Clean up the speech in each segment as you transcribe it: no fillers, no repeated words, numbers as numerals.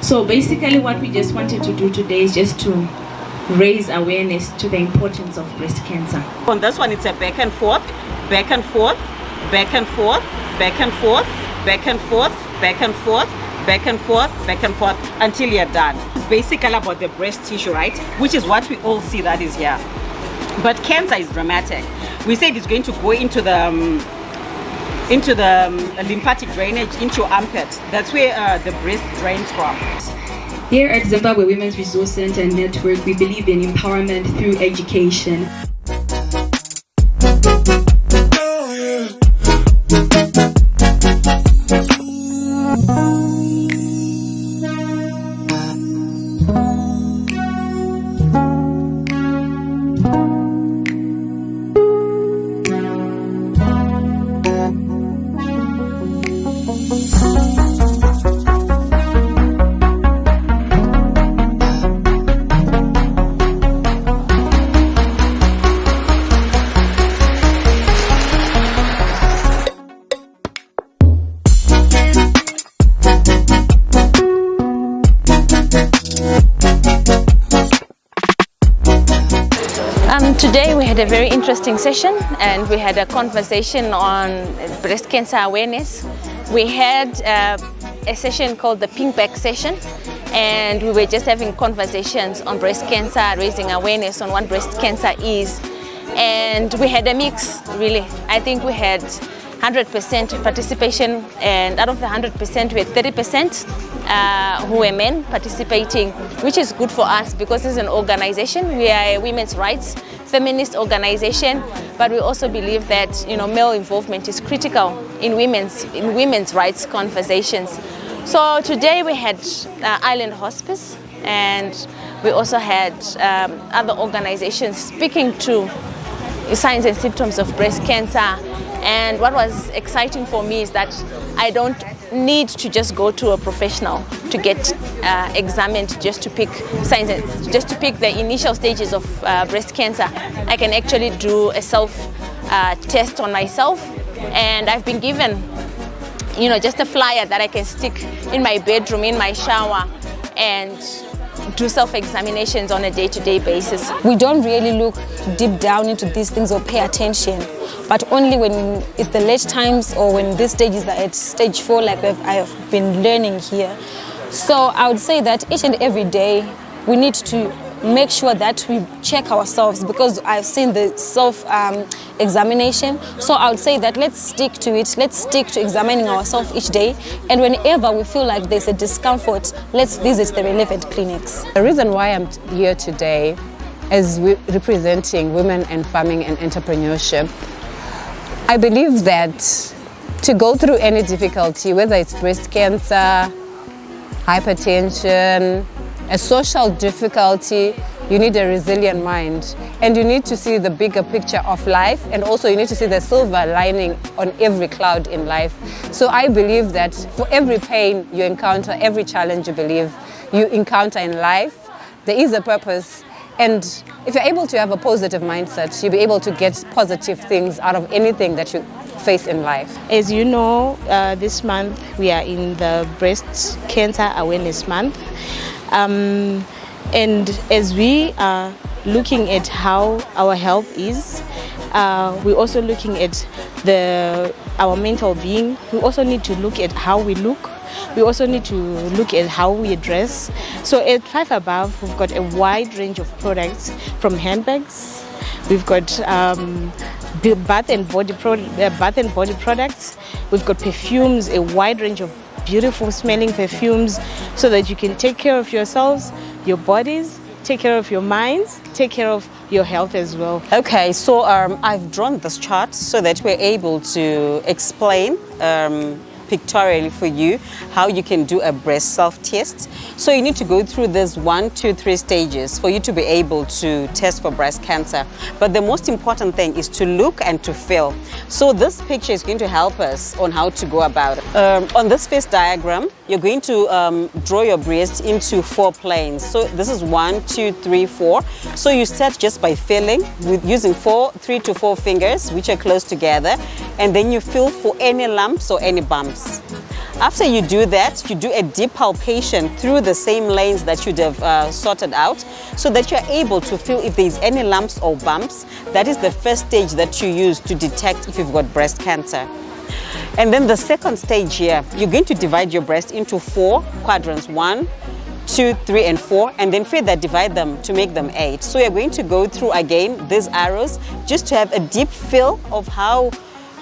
So basically what we just wanted to do today is just to raise awareness to the importance of breast cancer. On this one, it's a back and forth, back and forth, back and forth, back and forth, back and forth, back and forth, back and forth, back and forth, until you're done. It's basically about the breast tissue, right? Which is what we all see that is here. But cancer is dramatic. We said it's going to go into the lymphatic drainage, into your armpit. That's where the breast drains from. Here at Zimbabwe Women's Resource Center and Network, we believe in empowerment through education. Today we had a very interesting session and we had a conversation on breast cancer awareness. We had a session called the Pink Bag session, and we were just having conversations on breast cancer, raising awareness on what breast cancer is. And we had a mix, really. I think we had 100% participation, and out of the 100% we had 30% who were men participating, which is good for us because as an organization we are a women's rights feminist organization, but we also believe that male involvement is critical in women's rights conversations. So today we had Island Hospice, and we also had other organizations speaking to signs and symptoms of breast cancer. And what was exciting for me is that I don't need to just go to a professional to get examined just to pick signs, just to pick the initial stages of breast cancer. I can actually do a self test on myself, and I've been given just a flyer that I can stick in my bedroom, in my shower, and do self-examinations on a day-to-day basis. We don't really look deep down into these things or pay attention, but only when it's the late times or when these stages are at stage 4, like I have been learning here. So I would say that each and every day we need to make sure that we check ourselves, because I've seen the self-examination. So I would say that let's stick to it. Let's stick to examining ourselves each day. And whenever we feel like there's a discomfort, let's visit the relevant clinics. The reason why I'm here today is representing women in farming and entrepreneurship. I believe that to go through any difficulty, whether it's breast cancer, hypertension, a social difficulty, you need a resilient mind, and you need to see the bigger picture of life, and also you need to see the silver lining on every cloud in life. So I believe that for every pain you encounter, every challenge you encounter in life, there is a purpose. And if you're able to have a positive mindset, you'll be able to get positive things out of anything that you face in life. As you know, this month we are in the Breast Cancer Awareness Month. And as we are looking at how our health is, we're also looking at our mental being. We also need to look at how we look. We also need to look at how we dress. So at 5 Above, we've got a wide range of products, from handbags. We've got bath and body products. We've got perfumes, a wide range of beautiful smelling perfumes, so that you can take care of yourselves, your bodies, take care of your minds, take care of your health as well. Okay, so I've drawn this chart so that we're able to explain pictorially for you how you can do a breast self-test. So you need to go through this 1, 2, 3 stages for you to be able to test for breast cancer. But the most important thing is to look and to feel. So this picture is going to help us on how to go about it. On this face diagram, you're going to draw your breast into 4 planes. So this is 1, 2, 3, 4. So you start just by feeling with using 3 to 4 fingers, which are close together, and then you feel for any lumps or any bumps. After you do that, you do a deep palpation through the same lanes that you'd have sorted out, so that you're able to feel if there's any lumps or bumps. That is the first stage that you use to detect if you've got breast cancer. And then the second stage here, you're going to divide your breast into 4 quadrants, 1, 2, 3, and 4, and then further divide them to make them 8. So you're going to go through again these arrows just to have a deep feel of how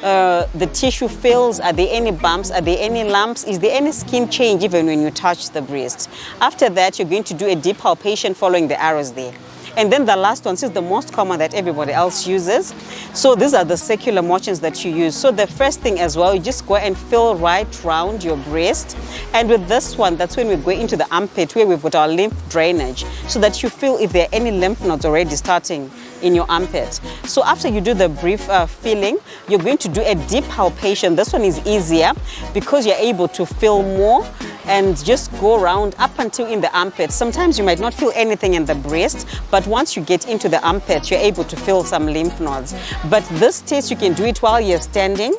the tissue feels. Are there any bumps? Are there any lumps? Is there any skin change even when you touch the breast? After that, you're going to do a deep palpation following the arrows there. And then the last one, this is the most common that everybody else uses. So these are the circular motions that you use. So the first thing as well, you just go and feel right round your breast. And with this one, that's when we go into the armpit where we've got our lymph drainage, so that you feel if there are any lymph nodes already starting in your armpit. So after you do the brief feeling, you're going to do a deep palpation. This one is easier because you're able to feel more and just go around up until in the armpit. Sometimes you might not feel anything in the breast, but once you get into the armpit, you're able to feel some lymph nodes. But this test, you can do it while you're standing,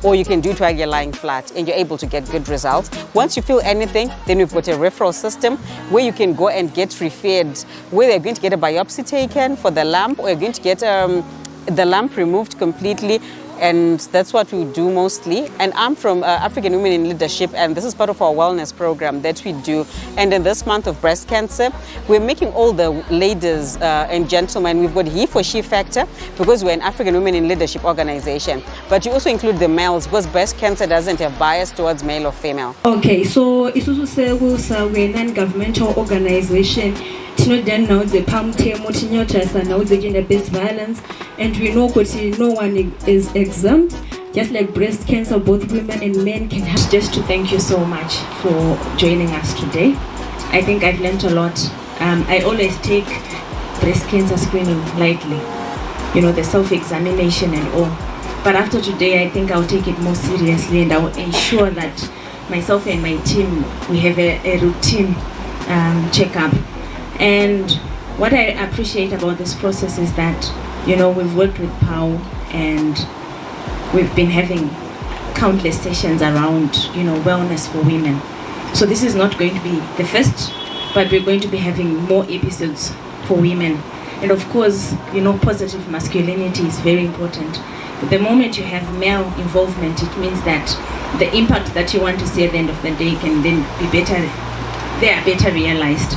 or you can do it while you're lying flat, and you're able to get good results. Once you feel anything, then we've got a referral system where you can go and get referred, where they're going to get a biopsy taken for the lump, or you're going to get the lump removed completely. And that's what we do mostly. And I'm from African Women in Leadership, and this is part of our wellness program that we do. And in this month of breast cancer, we're making all the ladies and gentlemen, we've got he for she factor, because we're an African Women in Leadership organization. But you also include the males, because breast cancer doesn't have bias towards male or female. Okay, so it's also we're a non-governmental organization. Then now the palm and now the gender-based violence, and we know that no one is exempt. Just like breast cancer, both women and men can have. Just to thank you so much for joining us today. I think I've learned a lot. I always take breast cancer screening lightly, the self-examination and all. But after today, I think I'll take it more seriously, and I will ensure that myself and my team, we have a routine checkup. And what I appreciate about this process is that, we've worked with POW, and we've been having countless sessions around, wellness for women. So this is not going to be the first, but we're going to be having more episodes for women. And of course, positive masculinity is very important. But the moment you have male involvement, it means that the impact that you want to see at the end of the day can then be better, they are better realized.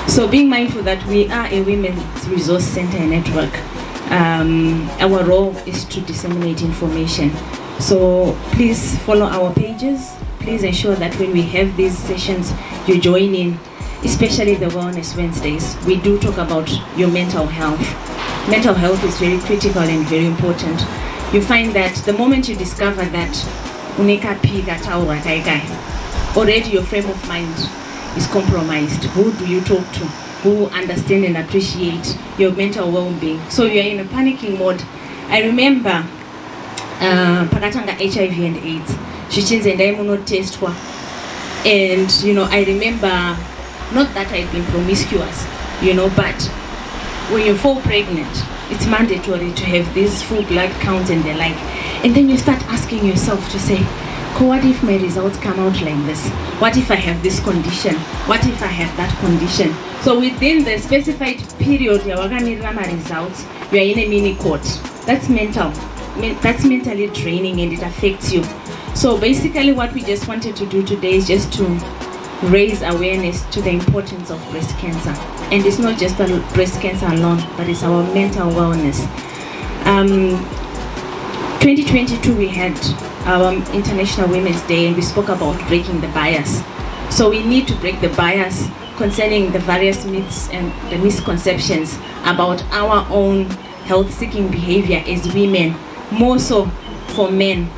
So being mindful that we are a women's resource center network, our role is to disseminate information. So please follow our pages. Please ensure that when we have these sessions, you join in, especially the Wellness Wednesdays. We do talk about your mental health. Mental health is very critical and very important. You find that the moment you discover that already your frame of mind is compromised. Who do you talk to? Who understand and appreciate your mental well-being? So you are in a panicking mode. I remember pakatanga HIV and AIDS. Shichinze ndaimuno testwa. And I remember, not that I've been promiscuous, but when you fall pregnant, it's mandatory to have these full blood counts and the like. And then you start asking yourself to say, what if my results come out like this? What if I have this condition? What if I have that condition? So within the specified period, you are results, you are in a mini court. That's mental. That's mentally draining, and it affects you. So basically what we just wanted to do today is just to raise awareness to the importance of breast cancer. And it's not just breast cancer alone, but it's our mental wellness. 2022 we had our International Women's Day, and we spoke about breaking the bias. So we need to break the bias concerning the various myths and the misconceptions about our own health-seeking behavior as women, more so for men.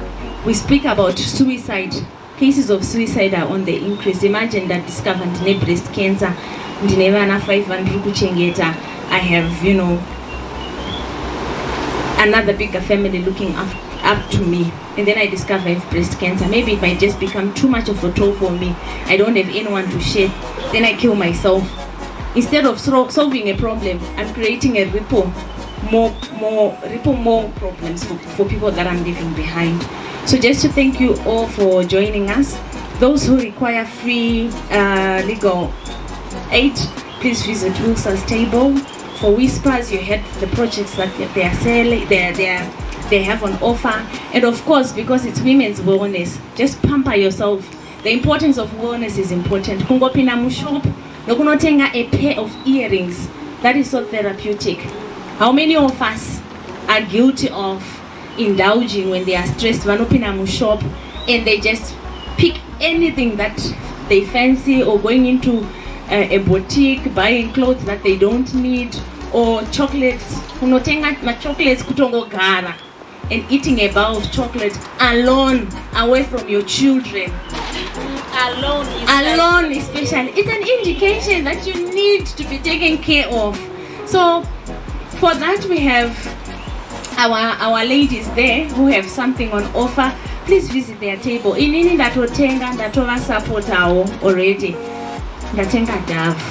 We speak about suicide. Cases of suicide are on the increase. Imagine that discovered breast cancer. I have, another bigger family looking up to me, and then I discover I have breast cancer. Maybe it might just become too much of a toll for me. I don't have anyone to share. Then I kill myself. Instead of solving a problem, I'm creating a more problems for people that I'm leaving behind. So just to thank you all for joining us. Those who require free legal aid, please visit Wilsa's table. For Whispers, you had the projects that they are selling, they have on offer. And of course, because it's women's wellness, just pamper yourself. The importance of wellness is important. Kungopina mushop, nokunotenga a pair of earrings. That is so therapeutic. How many of us are guilty of indulging when they are stressed? Vanopina mushop, and they just pick anything that they fancy, or going into a boutique, buying clothes that they don't need, or chocolates. Unotenga ma chocolates kutongo gara, and eating a bowl of chocolate alone, away from your children. Alone especially, it's an indication that you need to be taken care of. So for that, we have our ladies there who have something on offer. Please visit their table. Inini ndatotenga ndatova support awo already. Ndatenga Dove.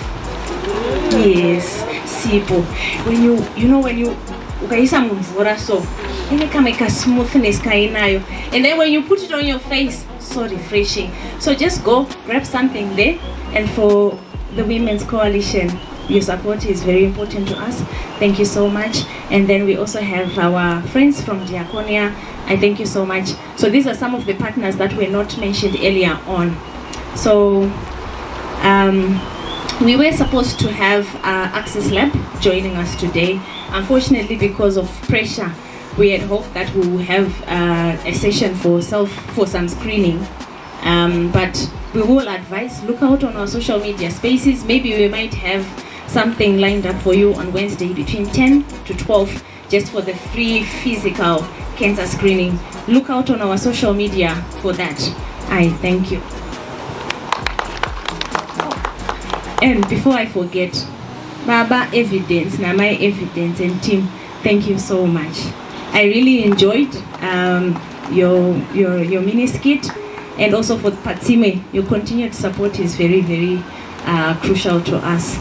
Yes, sipo. When you ukaisa mumvura so ineka smoothness kainayo, and then when you put it on your face, so refreshing. So just go grab something there. And for the Women's Coalition, your support is very important to us. Thank you so much. And then we also have our friends from Diaconia. I thank you so much. So these are some of the partners that were not mentioned earlier on. So we were supposed to have Access Lab joining us today. Unfortunately, because of pressure, we had hoped that we would have a session for some screening. But we will advise, look out on our social media spaces. Maybe we might have something lined up for you on Wednesday between 10 to 12, just for the free physical cancer screening. Look out on our social media for that. I thank you. And before I forget, Baba Evidence, Namai Evidence and team, thank you so much. I really enjoyed your mini skit, and also for Patsime, your continued support is very, very crucial to us.